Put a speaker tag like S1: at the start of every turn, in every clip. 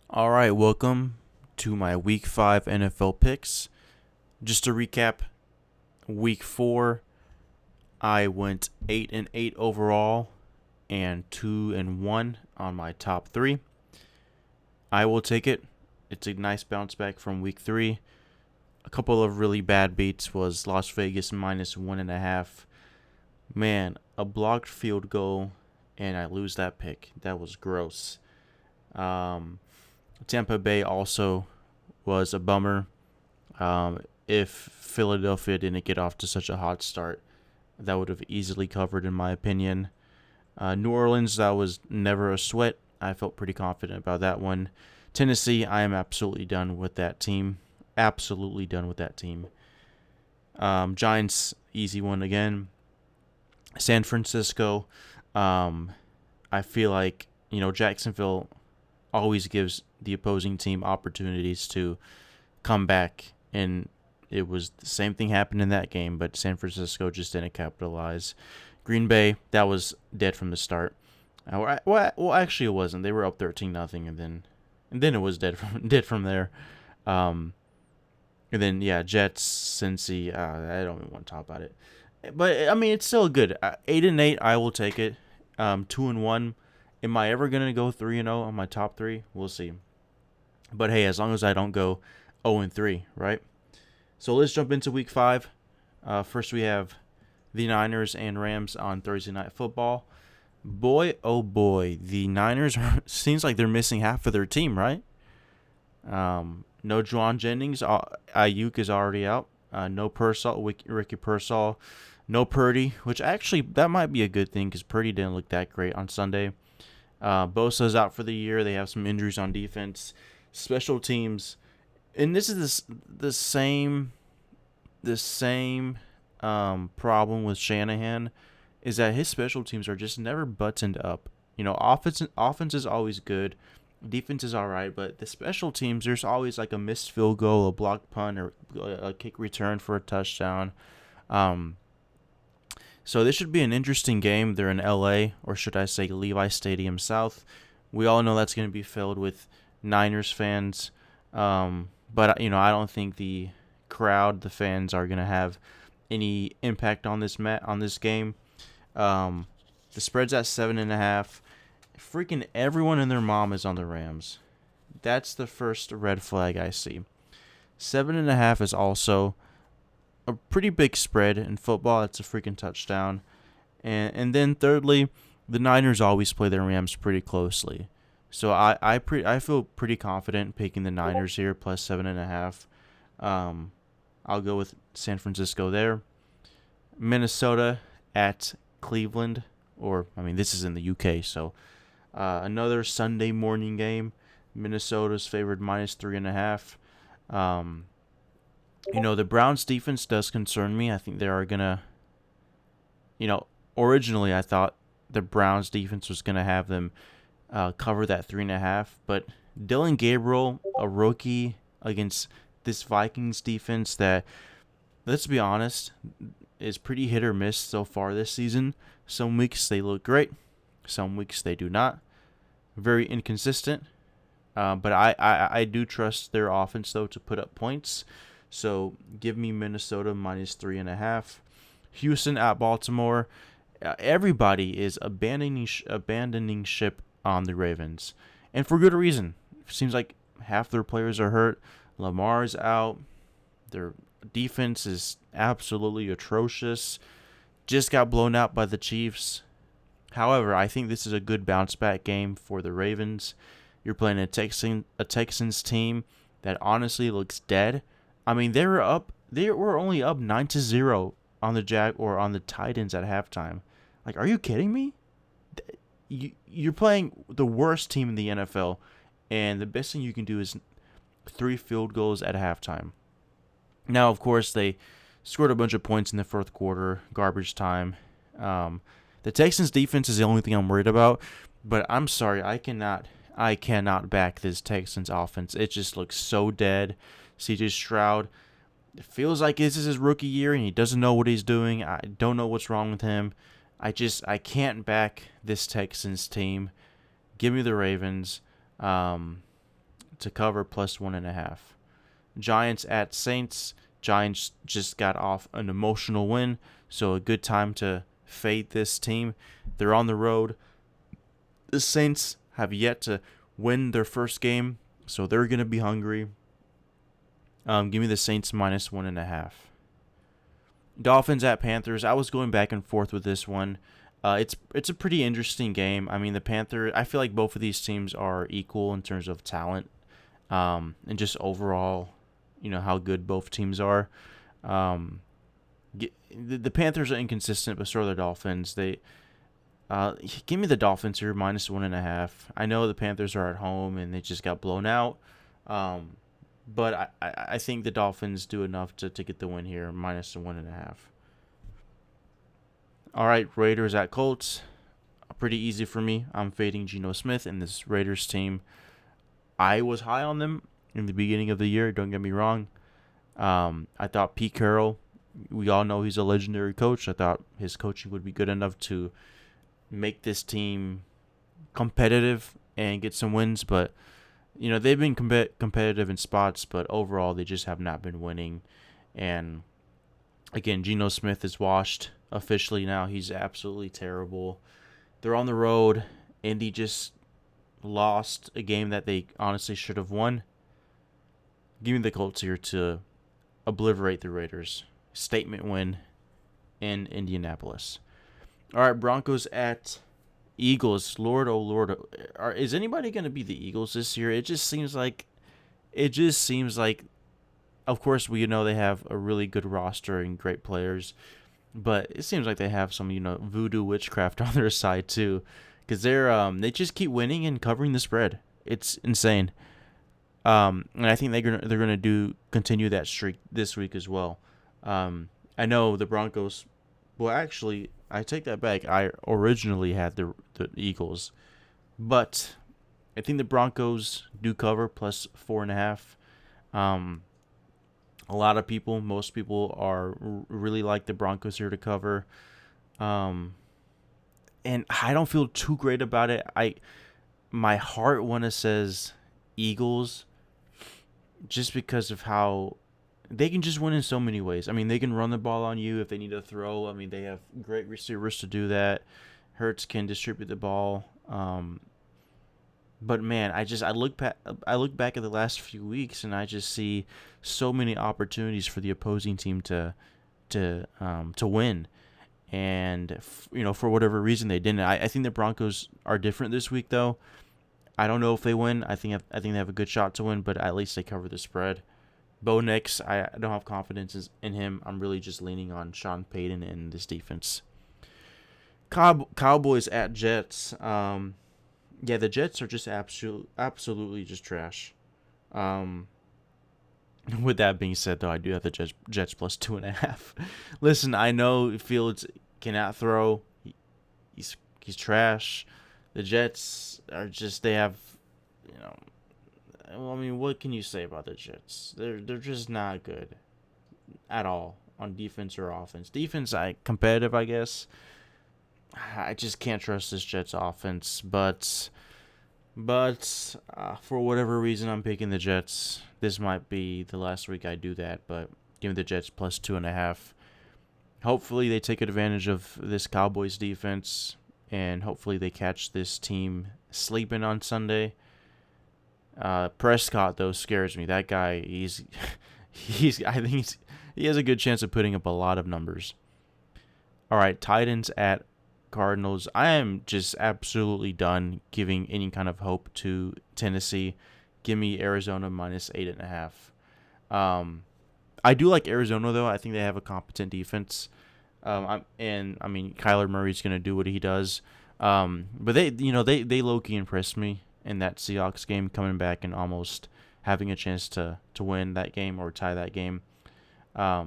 S1: All right, welcome to my Week 5 NFL picks. Just to recap, Week 4, I went 8 and 8 overall and 2 and 1 on my top 3. I will take it. It's a nice bounce back from Week 3. A couple of really bad beats was Las Vegas minus 1.5. Man, a blocked field goal and I lose that pick. That was gross. Um, Tampa Bay also was a bummer. If Philadelphia didn't get off to such a hot start, that would have easily covered, in my opinion. New Orleans, that was never a sweat. I felt pretty confident about that one. Tennessee, I am absolutely done with that team. Absolutely done with that team. Giants, easy one again. San Francisco, I feel like, Jacksonville always gives the opposing team opportunities to come back, and it was the same thing happened in that game, but San Francisco just didn't capitalize. Green Bay, that was dead from the start. Well, actually, it wasn't. They were up 13-0, and then it was dead from dead from there. Um, and then yeah, Jets, Cincy. I don't even want to talk about it, but I mean it's still good. 8 and 8, I will take it. 2 and 1. Am I ever gonna go 3-0 on my top three? We'll see. But hey, as long as I don't go 0-3, right? So let's jump into Week 5. First, we have the Niners and Rams on Thursday Night Football. Boy, oh boy, the Niners seems like they're missing half of their team, right? No Juwan Jennings. Ayuk is already out. No Pearsall, Ricky Pearsall. No Purdy, which actually that might be a good thing because Purdy didn't look that great on Sunday. Bosa's out for the year. They have some injuries on defense. Special teams, and this is the same problem with Shanahan, is that his special teams are just never buttoned up. Offense is always good, defense is all right, but the special teams, there's always like a missed field goal, a blocked punt, or a kick return for a touchdown. Um, so this should be an interesting game. They're in LA, or should I say Levi Stadium South. We all know that's going to be filled with Niners fans. But I don't think the crowd, the fans, are going to have any impact on this game. Um, the spread's at 7.5. Freaking everyone and their mom is on the Rams. That's the first red flag I see. 7.5 is also a pretty big spread in football. It's a freaking touchdown. And then thirdly, the Niners always play their Rams pretty closely. So I feel pretty confident picking the Niners here plus 7.5. I'll go with San Francisco there. Minnesota at Cleveland, or I mean this is in the UK, so another Sunday morning game. Minnesota's favored minus 3.5. Um, the Browns defense does concern me. I think they are gonna, originally I thought the Browns defense was gonna have them cover that 3.5, but Dylan Gabriel, a rookie against this Vikings defense that, let's be honest, is pretty hit or miss so far this season. Some weeks they look great, some weeks they do not. Very inconsistent. But I do trust their offense though to put up points. So give me Minnesota minus 3.5. Houston at Baltimore. Everybody is abandoning ship on the Ravens, and for good reason. Seems like half their players are hurt. Lamar's out. Their defense is absolutely atrocious. Just got blown out by the Chiefs. However, I think this is a good bounce back game for the Ravens. You're playing a Texans team that honestly looks dead. I mean, they were only up 9-0 on the Titans at halftime. Like, are you kidding me? You're playing the worst team in the NFL, and the best thing you can do is 3 field goals at halftime. Now, of course, they scored a bunch of points in the fourth quarter, garbage time. The Texans defense is the only thing I'm worried about, but I'm sorry, I cannot back this Texans offense. It just looks so dead. CJ Stroud, it feels like this is his rookie year and he doesn't know what he's doing. I don't know what's wrong with him. I can't back this Texans team. Give me the Ravens. to cover plus 1.5. Giants at Saints. Giants just got off an emotional win, so a good time to fade this team. They're on the road. The Saints have yet to win their first game, so they're going to be hungry. Give me the Saints minus 1.5. Dolphins at Panthers. I was going back and forth with this one. It's a pretty interesting game. I mean, the Panthers, I feel like both of these teams are equal in terms of talent, and just overall, how good both teams are. The Panthers are inconsistent, but so are the Dolphins. Give me the Dolphins here minus 1.5. I know the Panthers are at home and they just got blown out, but I think the Dolphins do enough to get the win here minus 1.5. All right, Raiders at Colts. Pretty easy for me. I'm fading Geno Smith in this Raiders team. I was high on them in the beginning of the year. Don't get me wrong. I thought Pete Carroll, we all know he's a legendary coach. I thought his coaching would be good enough to make this team competitive and get some wins. But, they've been competitive in spots, but overall they just have not been winning. And, again, Geno Smith is washed officially now. He's absolutely terrible. They're on the road. Indy just lost a game that they honestly should have won. Give me the Colts here to obliterate the Raiders. Statement win in Indianapolis. All right, Broncos at Eagles. Lord, oh Lord, is anybody going to be the Eagles this year? It just seems like, of course, we know they have a really good roster and great players, but it seems like they have some, voodoo witchcraft on their side too, because they just keep winning and covering the spread. It's insane. And I think they're gonna continue that streak this week as well. I know the Broncos. Well, actually, I take that back. I originally had the Eagles, but I think the Broncos do cover plus 4.5. Most people really like the Broncos here to cover. And I don't feel too great about it. My heart says Eagles, just because of how they can just win in so many ways. I mean, they can run the ball on you if they need to throw. I mean, they have great receivers to do that. Hurts can distribute the ball. But man, I look back at the last few weeks and I just see so many opportunities for the opposing team to win, and for whatever reason they didn't. I think the Broncos are different this week though. I don't know if they win. I think they have a good shot to win, but at least they cover the spread. Bo Nix, I don't have confidence in him. I'm really just leaning on Sean Payton and this defense. Cowboys at Jets. Yeah, the Jets are just absolutely just trash. With that being said, though, I do have the Jets plus 2.5. Listen, I know Fields cannot throw. He's trash. The Jets are just, they have, well, I mean, what can you say about the Jets? They're just not good at all on defense or offense. Defense, competitive, I guess. I just can't trust this Jets offense, but for whatever reason, I'm picking the Jets. This might be the last week I do that, but give me the Jets plus 2.5. Hopefully they take advantage of this Cowboys defense, and hopefully they catch this team sleeping on Sunday. Prescott though scares me. That guy, he has a good chance of putting up a lot of numbers. All right, Titans at Cardinals. I am just absolutely done giving any kind of hope to Tennessee. Give me Arizona minus 8.5. I do like Arizona though. I think they have a competent defense. Kyler Murray's gonna do what he does. But they low-key impressed me in that Seahawks game, coming back and almost having a chance to win that game or tie that game. But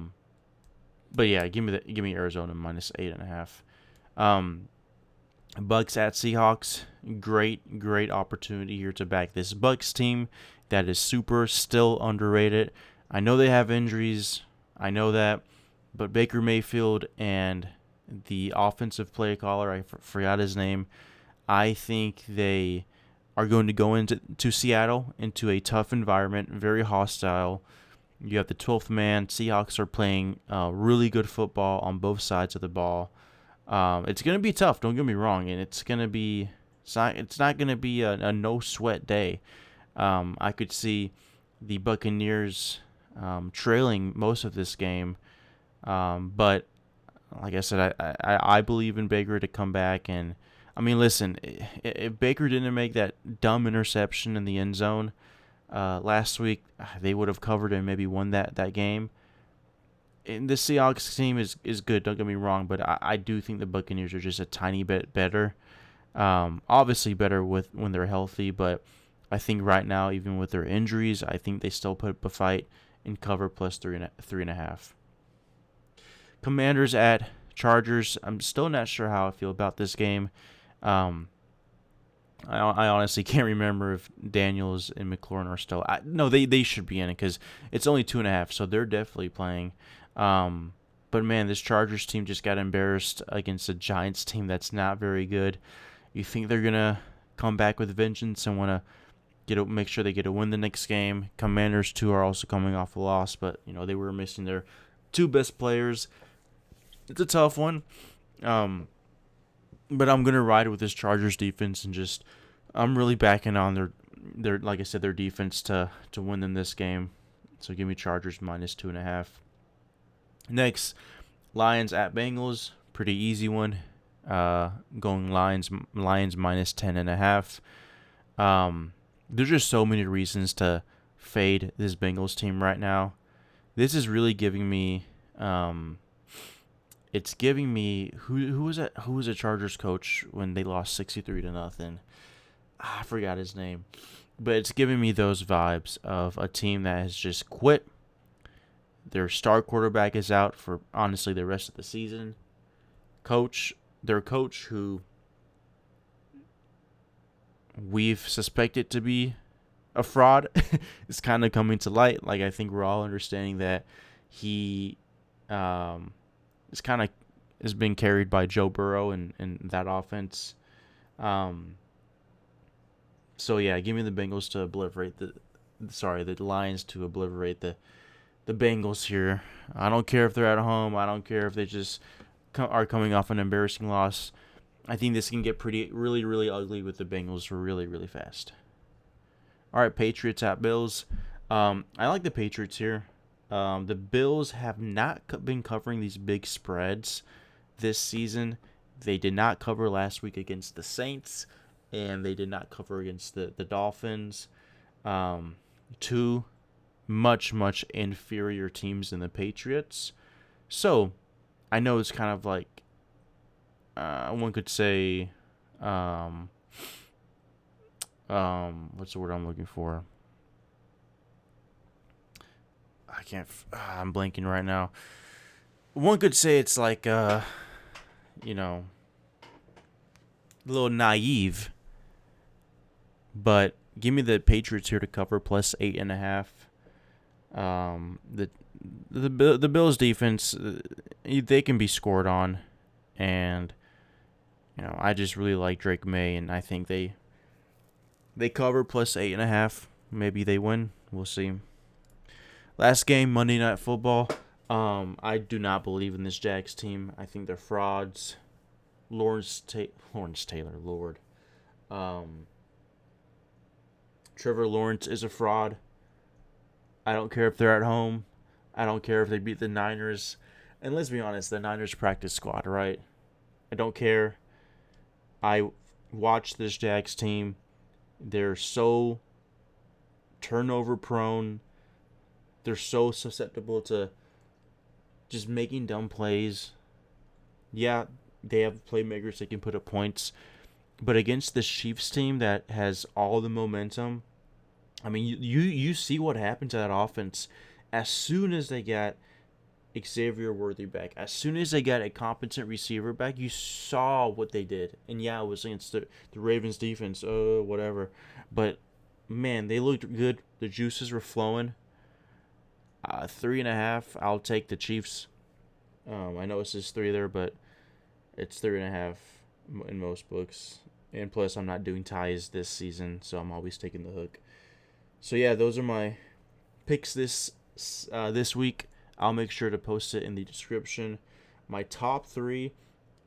S1: yeah, give me Arizona minus 8.5. Bucks at Seahawks. Great opportunity here to back this Bucks team that is still underrated. I know they have injuries. I know that. But Baker Mayfield and the offensive play caller, I forgot his name, I think they are going to go into Seattle, into a tough environment, very hostile. You have the 12th man. Seahawks are playing really good football on both sides of the ball. It's going to be tough, don't get me wrong, and it's not going to be a no sweat day. I could see the Buccaneers trailing most of this game, but like I said, I believe in Baker to come back. And I mean, listen, if Baker didn't make that dumb interception in the end zone last week, they would have covered and maybe won that game. And the Seahawks team is good, don't get me wrong, but I do think the Buccaneers are just a tiny bit better. Obviously better when they're healthy, but I think right now, even with their injuries, I think they still put up a fight and cover plus 3.5. Commanders at Chargers. I'm still not sure how I feel about this game. I honestly can't remember if Daniels and McLaurin are still. No, they should be in it because it's only 2.5, so they're definitely playing. But man, this Chargers team just got embarrassed against a Giants team that's not very good. You think they're gonna come back with vengeance and want to make sure they get a win the next game. Commanders too are also coming off a loss, but they were missing their two best players. It's a tough one. But I'm gonna ride with this Chargers defense and I'm really backing on their like I said, their defense to win them this game. So give me Chargers minus 2.5. Next, Lions at Bengals, pretty easy one. Going Lions minus 10.5. There's just so many reasons to fade this Bengals team right now. This is really giving me it's giving me who was a Chargers coach when they lost 63-0. I forgot his name, but it's giving me those vibes of a team that has just quit. Their star quarterback is out for honestly the rest of the season. Their coach who we've suspected to be a fraud is kind of coming to light. Like, I think we're all understanding that he is being carried by Joe Burrow and that offense. So yeah, give me the Bengals to obliterate the Lions to obliterate the Bengals here. I don't care if they're at home. I don't care if they just are coming off an embarrassing loss. I think this can get really, really ugly with the Bengals really, really fast. All right, Patriots at Bills. I like the Patriots here. The Bills have not been covering these big spreads this season. They did not cover last week against the Saints, and they did not cover against the Dolphins. Two much, much inferior teams than the Patriots. So, I know it's kind of like, one could say, what's the word I'm looking for? I'm blanking right now. One could say it's like, a little naive, but give me the Patriots here to cover plus 8.5. The Bills defense, they can be scored on, and I just really like Drake May, and I think they cover plus 8.5. Maybe they win. We'll see. Last game, Monday Night Football. I do not believe in this Jags team. I think they're frauds. Lawrence Taylor, Lord. Trevor Lawrence is a fraud. I don't care if they're at home. I don't care if they beat the Niners. And let's be honest, the Niners practice squad, right? I don't care. I watch this Jags team. They're so turnover prone. They're so susceptible to just making dumb plays. Yeah, they have playmakers that can put up points. But against this Chiefs team that has all the momentum, I mean, you see what happened to that offense as soon as they got Xavier Worthy back. As soon as they got a competent receiver back, you saw what they did. And yeah, it was against the Ravens defense, whatever. But, man, they looked good. The juices were flowing. 3.5, I'll take the Chiefs. I know it says 3 there, but it's 3.5 in most books. And plus, I'm not doing ties this season, so I'm always taking the hook. So yeah, those are my picks this week. I'll make sure to post it in the description. My top three,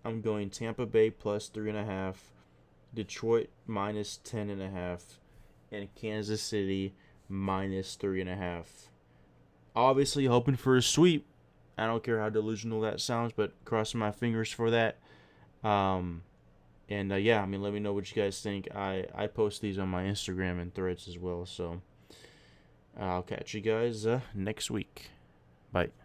S1: I'm going Tampa Bay plus 3.5, Detroit minus 10.5, and Kansas City minus 3.5. Obviously, hoping for a sweep. I don't care how delusional that sounds, but crossing my fingers for that. And yeah, I mean, let me know what you guys think. I post these on my Instagram and Threads as well. So I'll catch you guys next week. Bye.